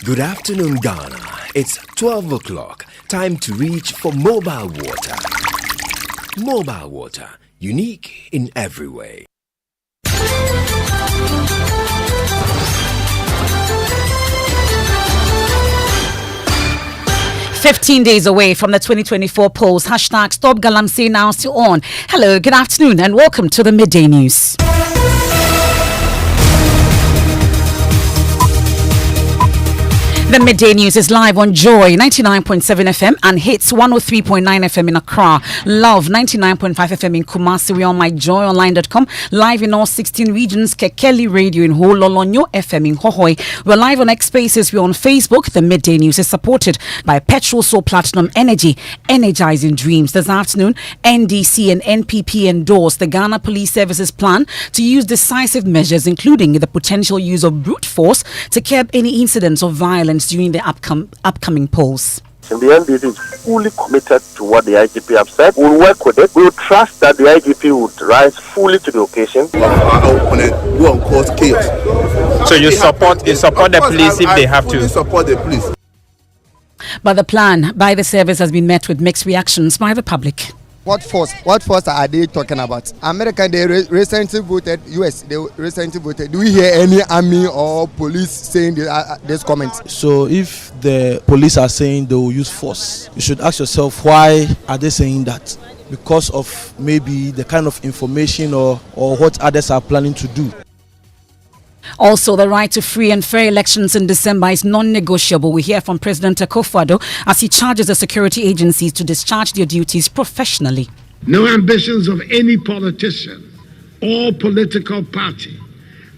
Good afternoon, Ghana. It's 12 o'clock. Time to reach for mobile water. Mobile water, unique in every way. "15 days away from the 2024 polls. Hashtag Stop Galamsey now still on. Hello, good afternoon, and welcome to the Midday News. The Midday News is live on Joy 99.7 FM and Hits 103.9 FM in Accra. Love 99.5 FM in Kumasi. We're on myjoyonline.com. Live in all 16 regions. Kekeli Radio in Hololonyo FM in Hohoi. We're live on X Spaces. We're on Facebook. The Midday News is supported by Petrol Soul Platinum Energy, energizing dreams. This afternoon, NDC and NPP endorse the Ghana Police Service's plan to use decisive measures, including the potential use of brute force to curb any incidents of violence during the upcoming polls. And the NDC is fully committed to what the IGP have said. We'll work with it. We'll trust that the IGP would rise fully to the occasion. Our opponent will cause chaos. So you support the police if they have to. Support the police. But the plan by the service has been met with mixed reactions by the public. What force are they talking about? America, they recently voted. US, they recently voted. Do we hear any army or police saying this comment? So if the police are saying they will use force, you should ask yourself, why are they saying that? Because of maybe the kind of information or what others are planning to do. Also, the right to free and fair elections in December is non-negotiable. We hear from President Akufo-Addo as he charges the security agencies to discharge their duties professionally. No ambitions of any politician or political party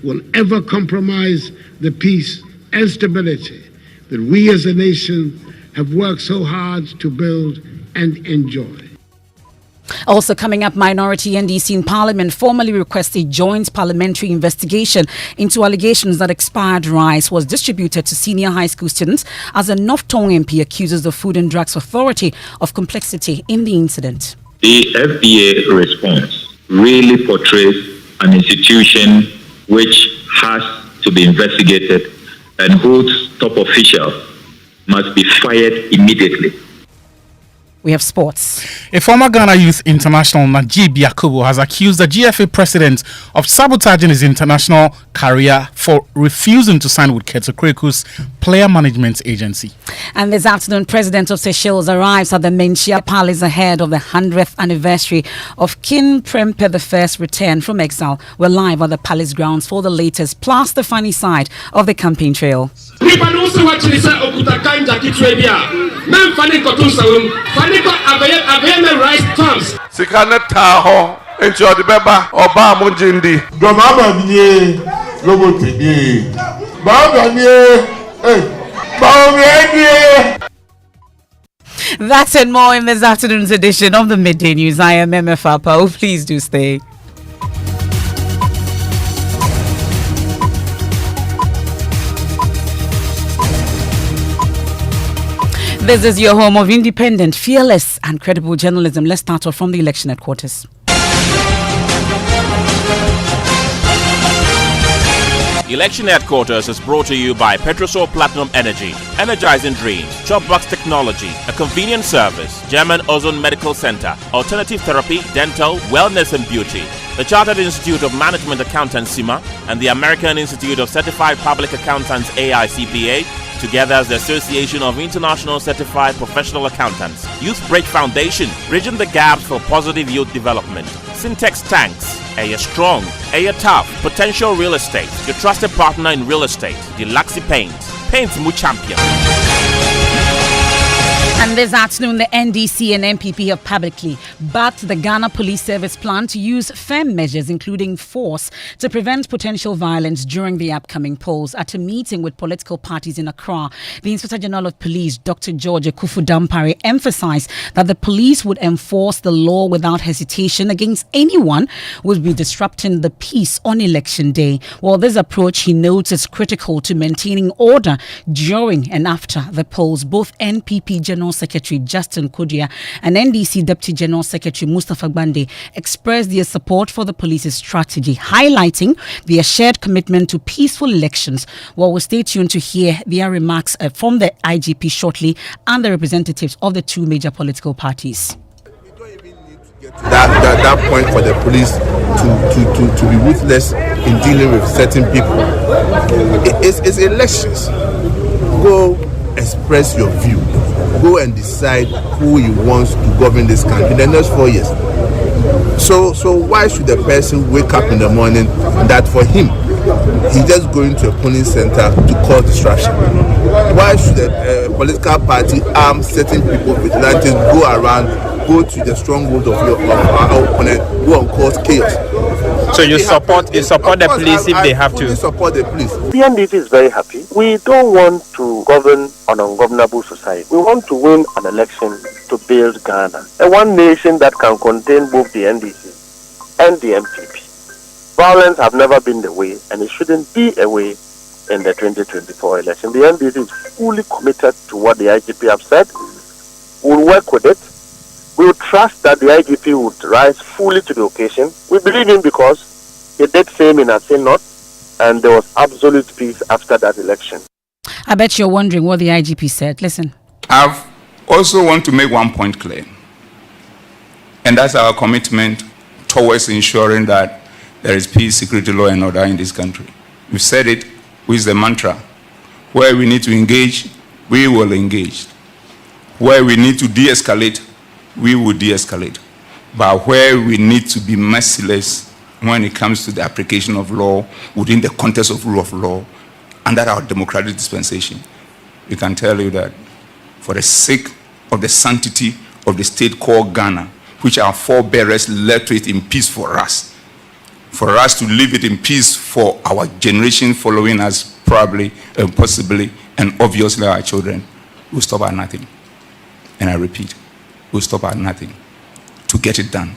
will ever compromise the peace and stability that we as a nation have worked so hard to build and enjoy. Also coming up, minority NDC in Parliament formally requests a joint parliamentary investigation into allegations that expired rice was distributed to senior high school students as a North Tongue MP accuses the Food and Drugs Authority of complicity in the incident. The FDA response really portrays an institution which has to be investigated and whose top official must be fired immediately. We have sports. A former Ghana Youth International, Najib Yakubu, has accused the GFA president of sabotaging his international career for refusing to sign with Keto Kreku's player management agency. And this afternoon, President of Seychelles arrives at the Menchia Palace ahead of the 100th anniversary of King Prempeh I's return from exile. We're live at the palace grounds for the latest, plus the funny side of the campaign trail. Sikana taho encho di beba oba munjindi. Domaba niye logo tedi. Baba niye That's and more in this afternoon's edition of the Midday News. I am Emefa Apawu. Please do stay. This is your home of independent, fearless and credible journalism. Let's start off from the election headquarters. Election Headquarters is brought to you by Petrol Soul Platinum Energy, energizing dreams, Chopbox Technology, a convenient service, German Ozone Medical Center, alternative therapy, dental, wellness and beauty, the Chartered Institute of Management Accountants CIMA, and the American Institute of Certified Public Accountants AICPA, together as the Association of International Certified Professional Accountants. Youth Bridge Foundation, bridging the gaps for positive youth development. Syntex Tanks, Air Strong, Air Tough, Potential Real Estate, your trusted partner in real estate. Deluxe Paints, Paints Mu Champion. And this afternoon, the NDC and NPP have publicly backed the Ghana Police Service plan to use firm measures, including force, to prevent potential violence during the upcoming polls. At a meeting with political parties in Accra, the Inspector General of Police, Dr. George Ekufu-Dampare, emphasized that the police would enforce the law without hesitation against anyone who would be disrupting the peace on election day. While this approach, he notes, is critical to maintaining order during and after the polls. Both NPP General General Secretary Justin Kodia and NDC Deputy General Secretary Mustafa Gbande expressed their support for the police's strategy, highlighting their shared commitment to peaceful elections. Well, we'll stay tuned to hear their remarks from the IGP shortly and the representatives of the two major political parties. That point for the police to be ruthless in dealing with certain people. It's elections. Go express your view. Go and decide who he wants to govern this country in the next 4 years. So why should the person wake up in the morning that for him he's just going to a polling center to cause distraction? Why should a political party arm certain people, vigilantes, go to the stronghold of our opponent, go and cause chaos? So you support the police if they have to? Support the police. The NDC is very happy. We don't want to govern an ungovernable society. We want to win an election to build Ghana, a one nation that can contain both the NDC and the NPP. Violence have never been the way, and it shouldn't be a way in the 2024 election. The NDC is fully committed to what the IGP have said. We'll work with it. We will trust that the IGP would rise fully to the occasion. We believe him because he did say in and say not, and there was absolute peace after that election. I bet you're wondering what the IGP said. Listen. I also want to make one point clear, and that's our commitment towards ensuring that there is peace, security, law, and order in this country. We've said it with the mantra. Where we need to engage, we will engage. Where we need to de-escalate, we will de-escalate. But where we need to be merciless when it comes to the application of law within the context of rule of law under our democratic dispensation, we can tell you that for the sake of the sanctity of the state called Ghana, which our forebearers left it in peace for us to live it in peace for our generation following us, probably and possibly and obviously our children, we'll stop at nothing. And I repeat, we'll stop at nothing to get it done.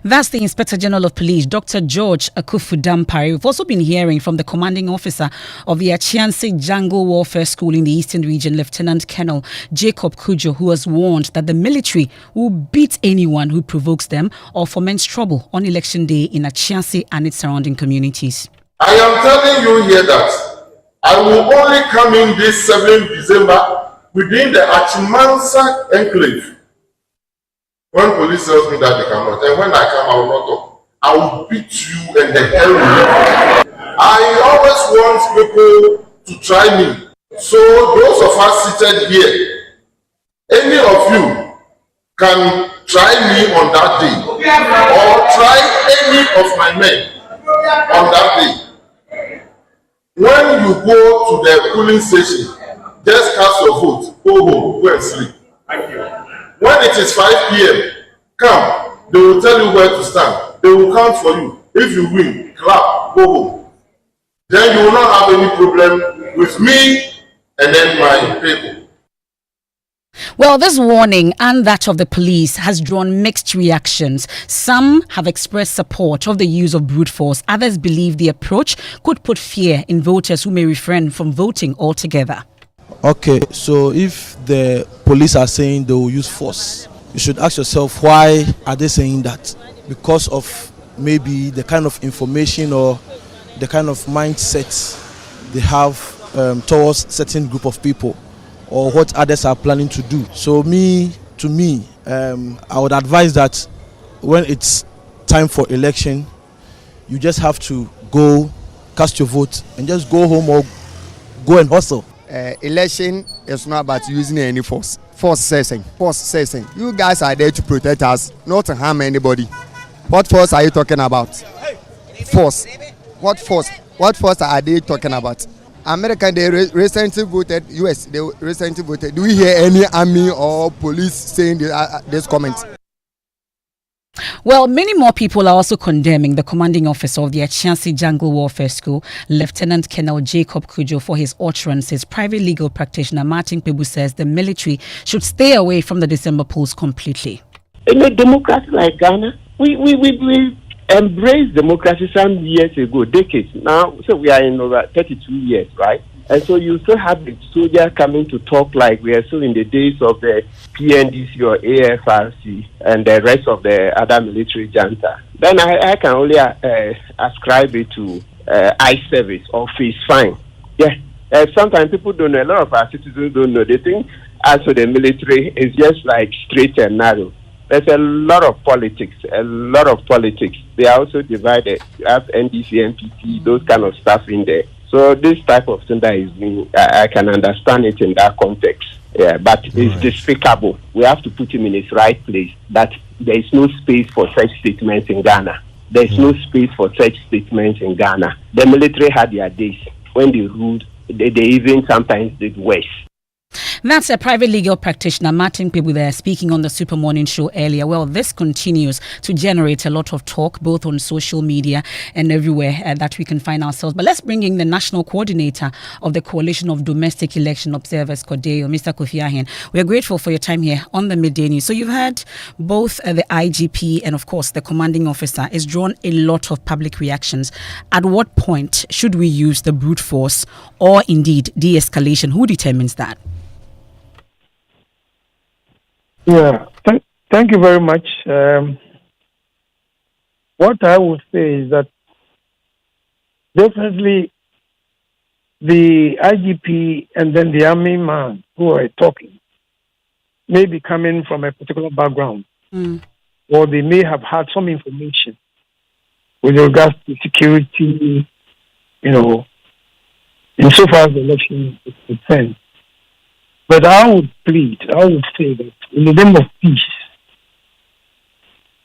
That's the Inspector General of Police, Dr. George Akufu-Dampare. We've also been hearing from the commanding officer of the Achiansi Jungle Warfare School in the Eastern Region, Lieutenant Colonel Jacob Kujo, who has warned that the military will beat anyone who provokes them or foments trouble on election day in Achiansi and its surrounding communities. I am telling you here that I will only come in this 7th December within the Achimansa enclave. When police tells me that they cannot, and when I come, I will not talk. I will beat you and the hell with you. I always want people to try me. So those of us seated here, any of you can try me on that day, or try any of my men on that day. When you go to the polling station, just cast your vote, go home, go and sleep. Thank you. When it is 5 p.m., come. They will tell you where to stand. They will count for you. If you win, clap, go home. Then you will not have any problem with me and then my people. Well, this warning and that of the police has drawn mixed reactions. Some have expressed support of the use of brute force. Others believe the approach could put fear in voters who may refrain from voting altogether. Okay, so if the police are saying they will use force, you should ask yourself, why are they saying that? Because of maybe the kind of information or the kind of mindset they have towards certain group of people, or what others are planning to do. So to me, I would advise that when it's time for election, you just have to go cast your vote and just go home or go and hustle. Election is not about using any force. Force cessing. You guys are there to protect us, not to harm anybody. What force are you talking about? Force. What force? What force are they talking about? America, they recently voted. US, they recently voted. Do we hear any army or police saying this comment? Well, many more people are also condemning the commanding officer of the Achiansi Jungle Warfare School, Lieutenant Colonel Jacob Kujo, for his utterances. Private legal practitioner Martin Pebu says the military should stay away from the December polls completely. In a democracy like Ghana, we embraced democracy some years ago, decades. Now, so we are in over 32 years, right? And so you still have the soldier coming to talk like we are still in the days of the PNDC or AFRC and the rest of the other military junta. Then I can only ascribe it to eye service or face fine. Yeah. Sometimes people don't know, a lot of our citizens don't know. They think as for the military, it's just like straight and narrow. There's a lot of politics, They are also divided. You have NDC, NPP, those kind of stuff in there. So this type of thing that is being, I can understand it in that context. Yeah, but it's despicable. We have to put him in his right place. That there is no space for such statements in Ghana. There is no space for such statements in Ghana. The military had their days when they ruled. They even sometimes did worse. That's a private legal practitioner, Martin Pibu, there, speaking on the Super Morning Show earlier. Well, this continues to generate a lot of talk, both on social media and everywhere that we can find ourselves. But let's bring in the national coordinator of the Coalition of Domestic Election Observers, CODEO, Mr. Kofi Ahen. We are grateful for your time here on the Midday News. So you've had both the IGP and, of course, the commanding officer. It's drawn a lot of public reactions. At what point should we use the brute force or indeed de-escalation? Who determines that? Yeah, thank you very much. What I would say is that definitely the IGP and then the army man who are talking may be coming from a particular background, or they may have had some information with regards to security, insofar as the election is concerned. But I would say that in the name of peace,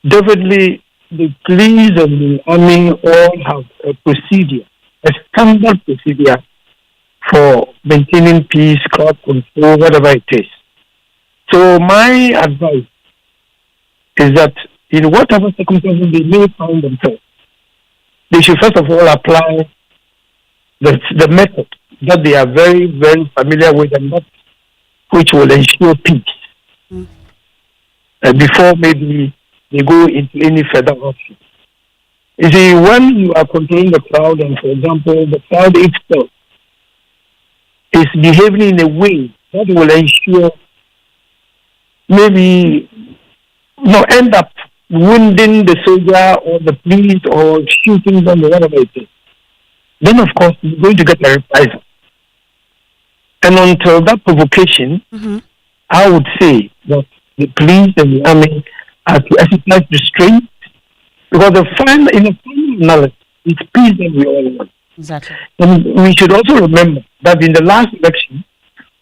definitely the police and the army all have a procedure, a standard procedure for maintaining peace, crowd control, whatever it is. So my advice is that in whatever circumstances they may find themselves, they should first of all apply the method that they are very, very familiar with and that which will ensure peace before maybe they go into any further action. You see, when you are controlling the crowd, and for example, the crowd itself is behaving in a way that will ensure maybe end up wounding the soldier or the police or shooting them or whatever it is, then of course you're going to get a reprisal. And until that provocation, I would say that the police and the army are to exercise restraint, because in the final analysis, it's peace that we all want. Exactly. And we should also remember that in the last election,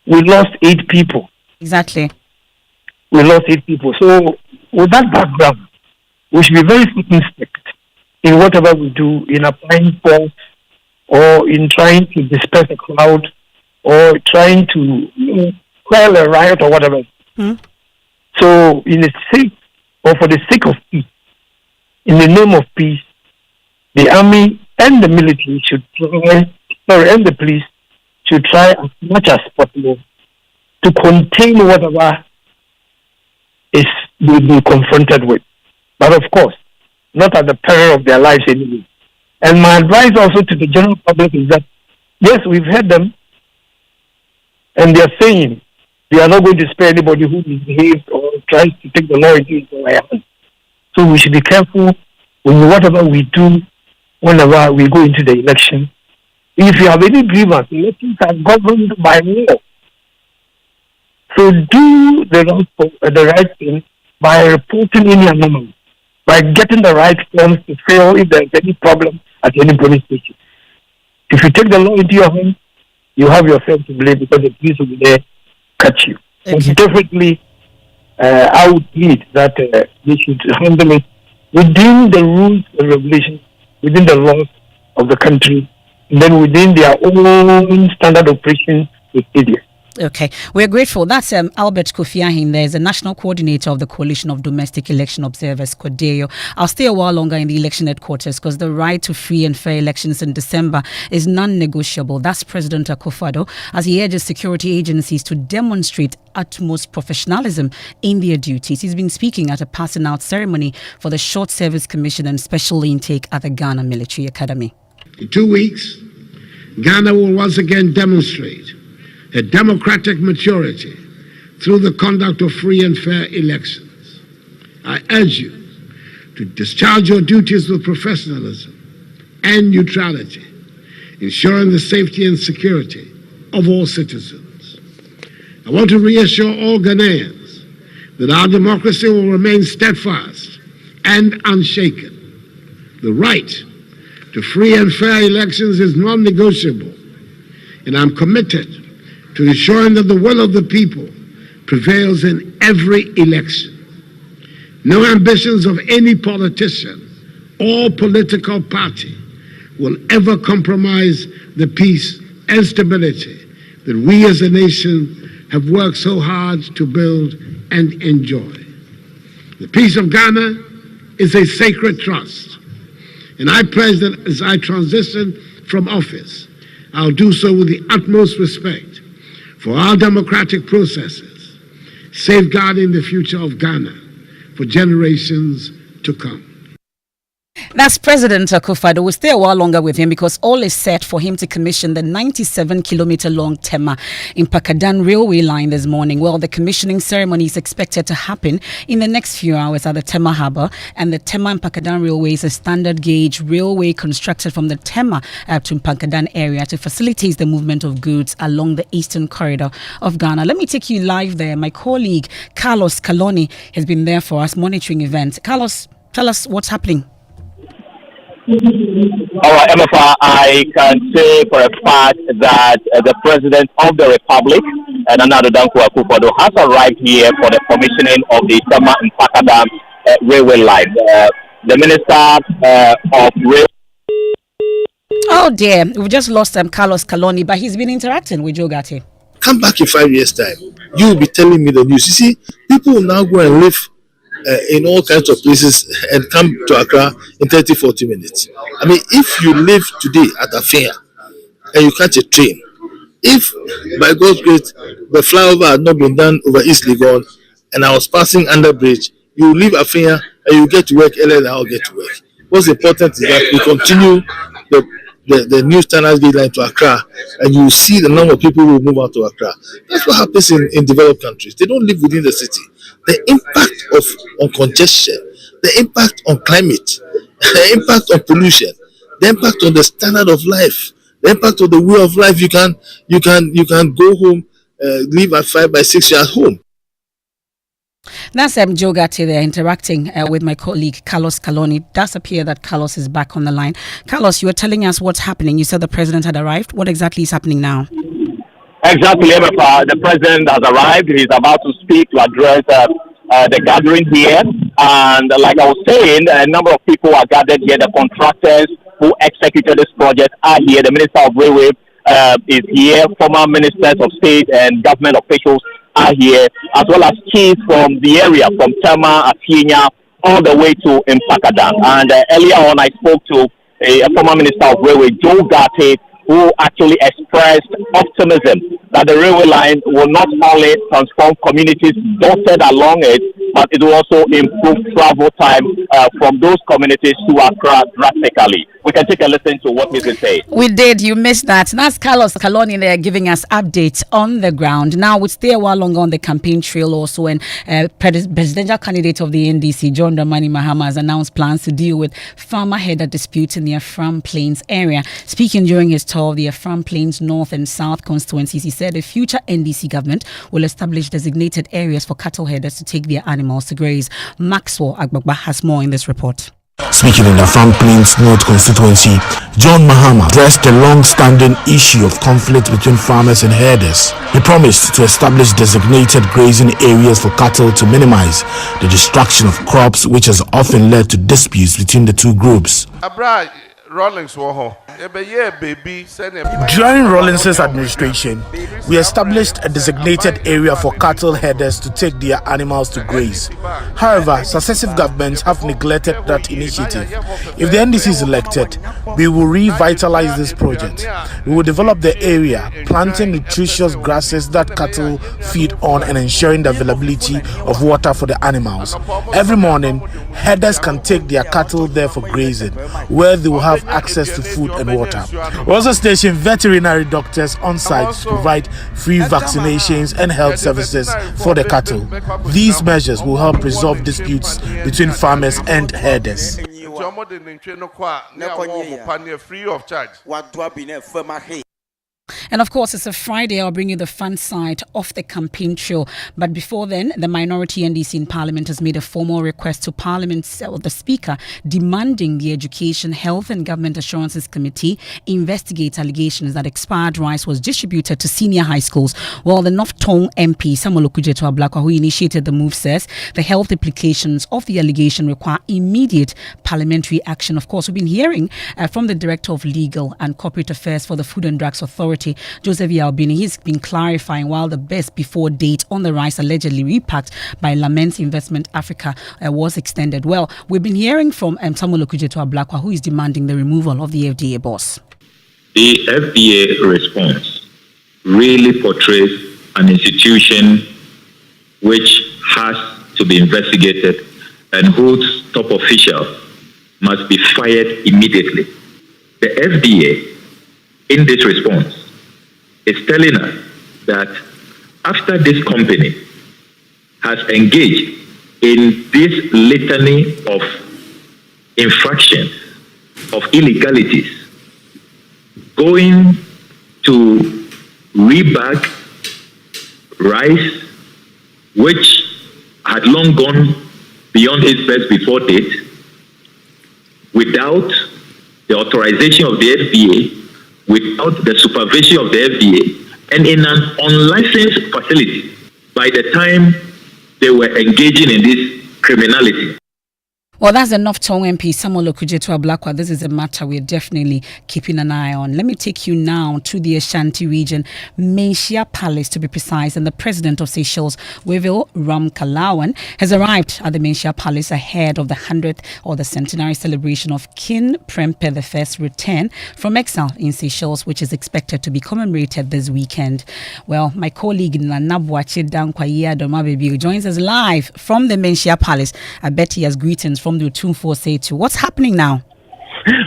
we lost 8 people. Exactly. We lost 8 people. So with that background, we should be very circumspect in whatever we do, in applying force or in trying to disperse a crowd, or trying to quell a riot or whatever. So, in the sake, or for the sake of peace, in the name of peace, the army and the military should try, and the police should try as much as possible to contain whatever is being confronted with. But of course, not at the peril of their lives anyway. And my advice also to the general public is that, yes, we've heard them, and they are saying they are not going to spare anybody who misbehaves or tries to take the law into his own hands. So we should be careful with whatever we do whenever we go into the election. If you have any grievance, elections are governed by law. So do the right thing by reporting any anomaly, by getting the right forms to fill if there is any problem at any police station. If you take the law into your hands, you have yourself to blame, because the police will be there to catch you. Okay. But definitely, I would plead that they should handle it within the rules and regulations, within the laws of the country, and then within their own standard operation procedure. Okay, we're grateful. That's Albert Kofi Ahen. There's a national coordinator of the Coalition of Domestic Election Observers, CODEO. I'll stay a while longer in the election headquarters because the right to free and fair elections in December is non-negotiable. That's President Akufo-Addo as he urges security agencies to demonstrate utmost professionalism in their duties. He's been speaking at a passing out ceremony for the Short Service Commission and Special Intake at the Ghana Military Academy. In 2 weeks, Ghana will once again demonstrate a democratic maturity through the conduct of free and fair elections. I urge you to discharge your duties with professionalism and neutrality, ensuring the safety and security of all citizens. I want to reassure all Ghanaians that our democracy will remain steadfast and unshaken. The right to free and fair elections is non-negotiable, and I'm committed to ensuring that the will of the people prevails in every election. No ambitions of any politician or political party will ever compromise the peace and stability that we as a nation have worked so hard to build and enjoy. The peace of Ghana is a sacred trust, and I pledge that as I transition from office, I'll do so with the utmost respect for our democratic processes, safeguarding the future of Ghana for generations to come. That's President Akufo-Addo. We'll stay a while longer with him because all is set for him to commission the 97-kilometer long Tema in Pakadan railway line this morning. Well, the commissioning ceremony is expected to happen in the next few hours at the Tema Harbour, and the Tema and Pakadan railway is a standard gauge railway constructed from the Tema to Pakadan area to facilitate the movement of goods along the eastern corridor of Ghana. Let me take you live there. My colleague Carlos Kaloni has been there for us monitoring events. Carlos, tell us what's happening. All right, Emefa, I can say for a fact that the President of the Republic, Nana Danko Akufo-Addo, has arrived here for the commissioning of the Tema and Pakadan railway line. The Minister of Rail. Oh dear, we've just lost Carlos Kaloni, but he's been interacting with Joe Gatti. Come back in 5 years' time. You will be telling me the news. You see, people will now go and live in all kinds of places and come to Accra in 30-40 minutes. I mean, if you live today at Afia and you catch a train, if by God's grace the flyover had not been done over East Legon and I was passing under bridge, you leave Afia and you get to work earlier than I'll get to work. What's important is that we continue the new standard gauge line to Accra, and you see the number of people who move out to Accra. That's what happens in developed countries. They don't live within the city. The impact on congestion, the impact on climate, the impact on pollution, the impact on the standard of life, the impact of the way of life. You can go home, leave at 5 by 6 years home. That's Joe Gatti there interacting with my colleague Carlos Kaloni. It does appear that Carlos is back on the line. Carlos, you were telling us what's happening. You said the president had arrived. What exactly is happening now? Exactly, Emefa. The president has arrived. He's about to speak to address the gathering here. And like I was saying, a number of people are gathered here. The contractors who executed this project are here. The Minister of Railway is here. Former ministers of state and government officials are here, as well as chiefs from the area, from Tema, Afienya, all the way to Mpakadan. And earlier on, I spoke to a former Minister of Railway, Joe Gatti, who actually expressed optimism that the railway line will not only transform communities dotted along it, but it will also improve travel time from those communities to Accra drastically. We can take a listen to what he can say. We did. You missed that. That's Carlos Kaloni there giving us updates on the ground. Now, we'll stay a while longer on the campaign trail also, and presidential candidate of the NDC, John Dramani Mahama, has announced plans to deal with farmer-header disputes in the Afram Plains area. Speaking during his tour of the Afram Plains North and South constituencies, he said the future NDC government will establish designated areas for cattle headers to take their animals to graze. Maxwell Agbagba has more in this report. Speaking in the Afram Plains North constituency, John Mahama addressed the long-standing issue of conflict between farmers and herders. He promised to establish designated grazing areas for cattle to minimize the destruction of crops, which has often led to disputes between the two groups. During Rawlings's administration, we established a designated area for cattle herders to take their animals to graze. However, successive governments have neglected that initiative. If the NDC is elected, we will revitalize this project. We will develop the area, planting nutritious grasses that cattle feed on and ensuring the availability of water for the animals. Every morning, herders can take their cattle there for grazing, where they will have have access to food and water. We also station veterinary doctors on site to provide free vaccinations and health services for the cattle. These measures will help resolve disputes between farmers and herders. Free of charge. And of course, it's a Friday. I'll bring you the fun side of the campaign trail. But before then, the minority NDC in Parliament has made a formal request to Parliament, the Speaker, demanding the Education, Health and Government Assurances Committee investigate allegations that expired rice was distributed to senior high schools. Well, the North Tongue MP, Samuel Okujeto Ablakwa, who initiated the move, says the health implications of the allegation require immediate parliamentary action. Of course, we've been hearing from the Director of Legal and Corporate Affairs for the Food and Drugs Authority, Joseph Albini. He's been clarifying while the best before date on the rice allegedly repacked by Laments Investment Africa was extended. Well, we've been hearing from Samuel Okujeto Ablakwa, who is demanding the removal of the FDA boss. The FDA response really portrays an institution which has to be investigated and whose top officials must be fired immediately. The FDA, in this response, is telling us that after this company has engaged in this litany of infractions, of illegalities, going to rebag rice, which had long gone beyond its best before date, without the authorization of the FDA, without the supervision of the FDA, and in an unlicensed facility by the time they were engaging in this criminality. Well, that's enough tongue MP Samuel Okujeto Ablakwa. This is a matter we're definitely keeping an eye on. Let me take you now to the Ashanti region, Menchia Palace to be precise, and the president of Seychelles, Weville Ramkalawan, has arrived at the Menchia Palace ahead of the 100th or the centenary celebration of King Prempeh I's return from exile in Seychelles, which is expected to be commemorated this weekend. Well, my colleague Nanabwache Dankwaya Domabebi joins us live from the Menchia Palace. I bet he has greetings from the Otumfuo Setu. What's happening now?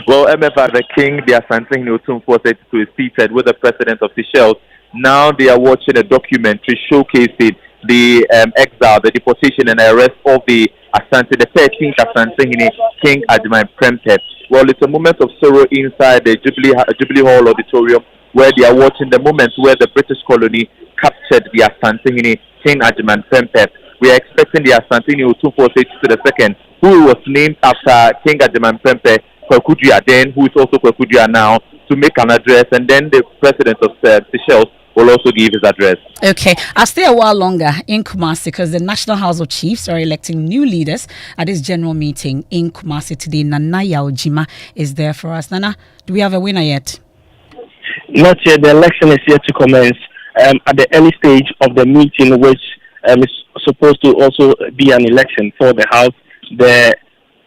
Well, Emefa, the king, the Asantehene Otumfuo Setu is seated with the president of Seychelles. Now they are watching a documentary showcasing the exile, the deportation and arrest of the 13th Asantehene, King Adjuman Prempeh. Well, it's a moment of sorrow inside the Jubilee Hall auditorium, where they are watching the moment where the British colony captured the Asantehene, King Adjuman Prempeh. We are expecting the Asantehene Otumfuo Setu II, who was named after King Adjuman Prempeh, Kwekudua then, who is also Kwekudua now, to make an address, and then the president of Seychelles will also give his address. Okay, I'll stay a while longer in Kumasi because the National House of Chiefs are electing new leaders at this general meeting in Kumasi today. Nana Yaojima is there for us. Nana, do we have a winner yet? Not yet. The election is yet to commence. At the early stage of the meeting, which is supposed to also be an election for the House, the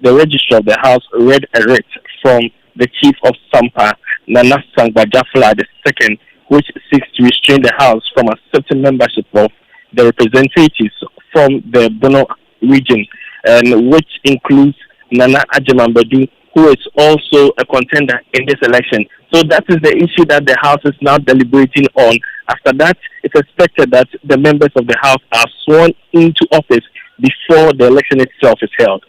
registrar of the House read a writ from the Chief of Sampa, Nana Sangbajafla II, which seeks to restrain the House from accepting membership of the representatives from the Bono region, and which includes Nana Ajamambadu, who is also a contender in this election. So that is the issue that the House is now deliberating on. After that, it's expected that the members of the House are sworn into office before the election itself is held.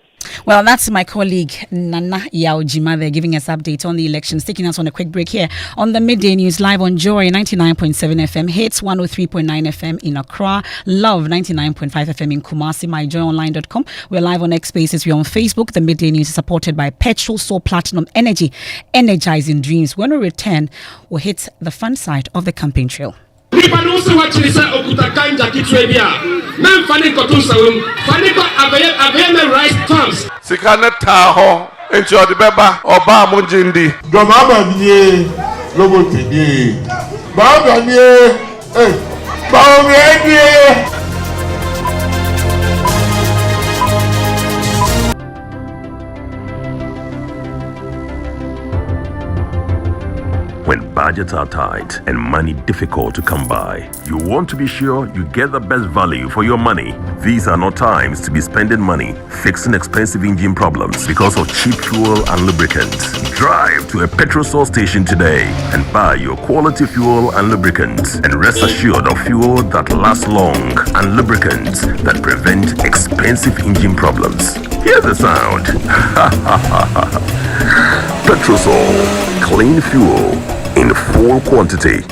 Well, that's my colleague Nana Yaojima. They're giving us updates on the elections, taking us on a quick break here on the Midday News live on Joy 99.7 FM, Hits 103.9 FM in Accra, Love 99.5 FM in Kumasi, myjoyonline.com. We're live on X Spaces. We're on Facebook. The Midday News is supported by Petrol Soul Platinum Energy, energizing dreams. When we return, we'll hit the fun side of the campaign trail. Sikane taho encho di beba oba munjindi domama biye lobo tedi ba biye ba biye. When budget budgets are tight and money difficult to come by. You want to be sure you get the best value for your money. These are not times to be spending money fixing expensive engine problems because of cheap fuel and lubricants. Drive to a Petrosol station today and buy your quality fuel and lubricants, and rest assured of fuel that lasts long and lubricants that prevent expensive engine problems. Hear the sound. Petrosol, clean fuel in full quantity.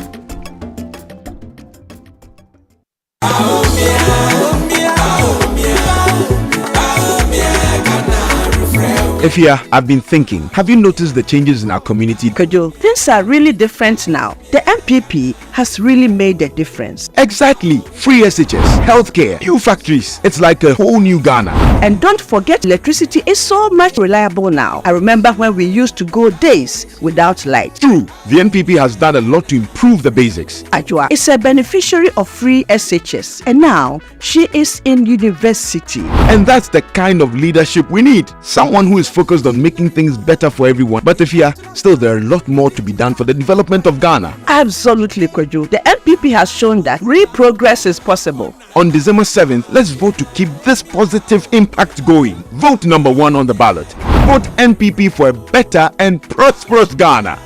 Efia, I've been thinking, have you noticed the changes in our community? Kojo, things are really different now. The NPP has really made a difference. Exactly. Free SHS, healthcare, new factories. It's like a whole new Ghana. And don't forget, electricity is so much reliable now. I remember when we used to go days without light. True. The NPP has done a lot to improve the basics. Ajua is a beneficiary of free SHS, and now she is in university. And that's the kind of leadership we need. Someone who is focused on making things better for everyone. But Efia, still there are a lot more to be done for the development of Ghana. Absolutely, Kojo. The NPP has shown that real progress is possible. On December 7th, let's vote to keep this positive impact going. Vote number 1 on the ballot. Vote NPP for a better and prosperous Ghana.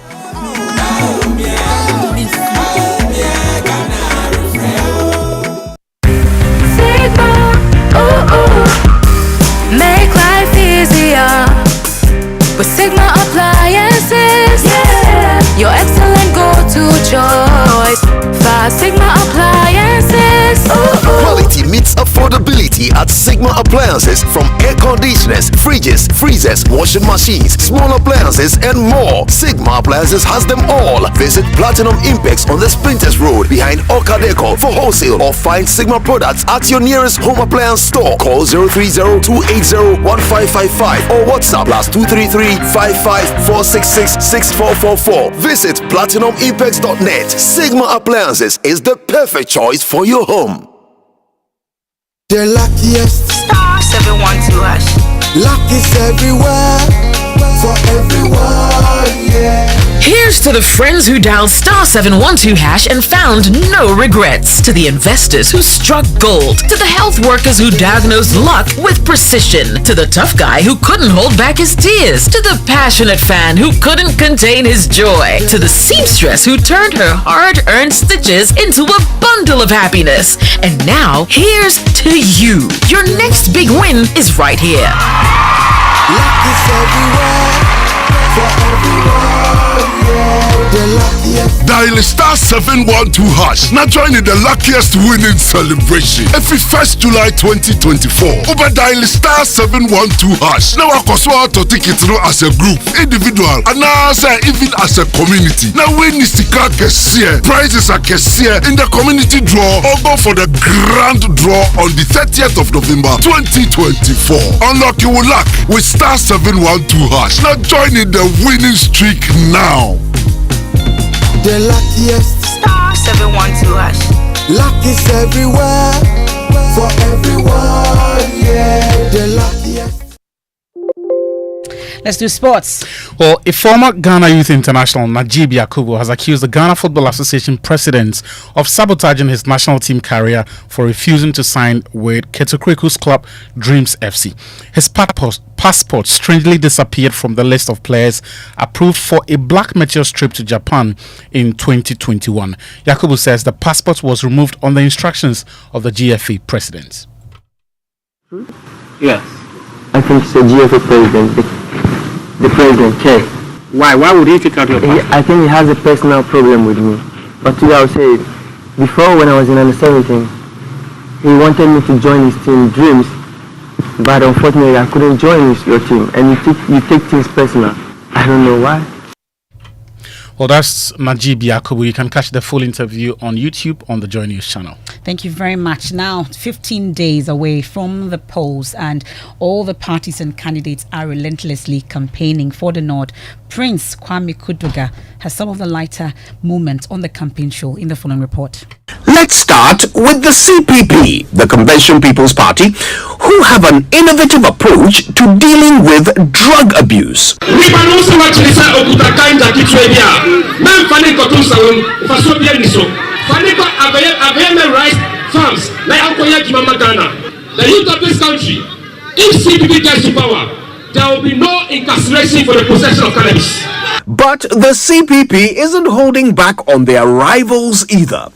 Make life easier with Sigma Appliances. Yeah, your excellent go-to choice. 5 Sigma Appliances. Quality meets affordability at Sigma Appliances, from air conditioners, fridges, freezers, washing machines, small appliances, and more. Sigma Appliances has them all. Visit Platinum Impex on the Sprinters Road behind Okadeco for wholesale, or find Sigma products at your nearest home appliance store. Call 030-280-1555 or WhatsApp +233-55-466-6444. Visit PlatinumImpex.net. Sigma Appliances is the perfect choice for your home. The luckiest star 712 # luck is everywhere for everyone, yeah. Here's to the friends who dialed star 712 # and found no regrets. To the investors who struck gold. To the health workers who diagnosed luck with precision. To the tough guy who couldn't hold back his tears. To the passionate fan who couldn't contain his joy. To the seamstress who turned her hard-earned stitches into a bundle of happiness. And now, here's to you. Your next big win is right here. Luck is everywhere for everyone, yeah. The luckiest. Dial star 712 #. Now join in the luckiest winning celebration. Every 1st July 2024. Over dial star 712 #. Now I can to ticket through as a group, individual, and now even as a community. Now win is the car prizes are in the community draw, or go for the grand draw on the 30th of November 2024. Unlock your luck with star 712 #. Now join in the winning streak now. The luckiest star 712 #. Luck is everywhere for everyone, yeah. The luckiest. Let's do sports. Well, a former Ghana Youth International, Midday Apawu, has accused the Ghana Football Association president of sabotaging his national team career for refusing to sign with Ketekreku's club Dreams FC. His passport strangely disappeared from the list of players approved for a Black Meteors trip to Japan in 2021. Apawu says the passport was removed on the instructions of the GFA president. Yes. I think it's the GFA president. The president, okay. Why would he take out your passport? I think he has a personal problem with me. But today I'll say it. Before, when I was in under 17, he wanted me to join his team Dreams, but unfortunately I couldn't join your team, and you take things personal. I don't know why. Well, that's Midday Apawu. You can catch the full interview on YouTube on the Joy News channel. Thank you very much. Now, 15 days away from the polls, and all the parties and candidates are relentlessly campaigning for the North. Prince Kwame Kuduga has some of the lighter moments on the campaign show in the following report. Let's start with the CPP, the Convention People's Party, who have an innovative approach to dealing with drug abuse. Farms like Alkoya Kimama Ghana. The youth of this country, if CPP gets to power, there will be no incarceration for the possession of cannabis. But the CPP isn't holding back on their rivals either.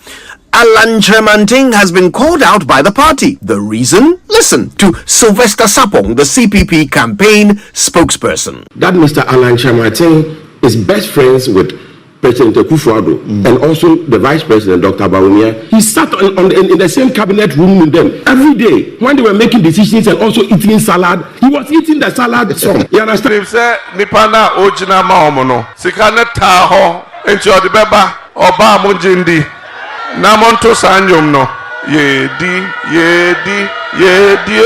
Alan Chemanting has been called out by the party. The reason? Listen to Sylvester Sapong, the CPP campaign spokesperson. That Mr. Alan Chemanting is best friends with President Akufo-Addo and also the Vice President, Dr. Bawumia. He sat in the same cabinet room with them every day when they were making decisions and also eating salad. He was eating the salad some. You understand? If say Nipana Ojina Maomono, Sikane Taho, into the Beba, Oba Munjindi, Namonto Sanyum no, Yedi,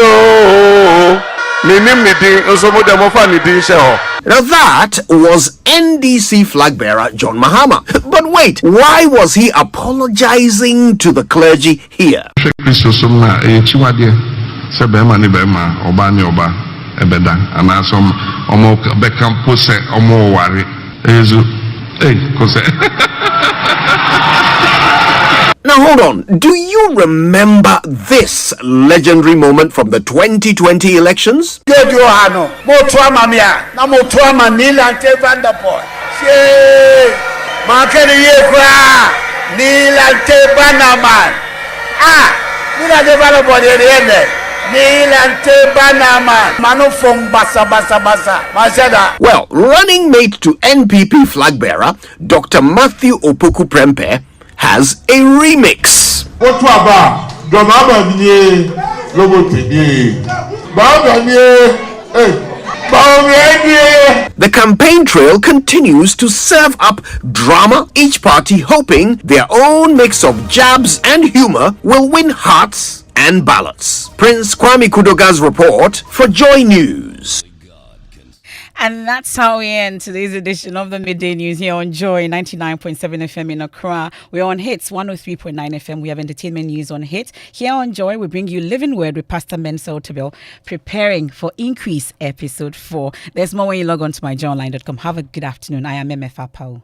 oh. Now that was NDC flag bearer John Mahama. But wait, why was he apologizing to the clergy here? Now hold on, do you remember this legendary moment from the 2020 elections? Well, running mate to NPP flag bearer, Dr. Matthew Opoku Prempeh, has a remix. The campaign trail continues to serve up drama, each party hoping their own mix of jabs and humor will win hearts and ballots. Prince Kwame Kuduga's report for Joy News. And that's how we end today's edition of the Midday News here on Joy 99.7 FM in Accra. We're on Hits 103.9 FM. We have entertainment news on Hits. Here on Joy, we bring you Living Word with Pastor Mensa Otabil, preparing for Increase episode 4. There's more when you log on to myjoyonline.com. Have a good afternoon. I am Emefa Apawu.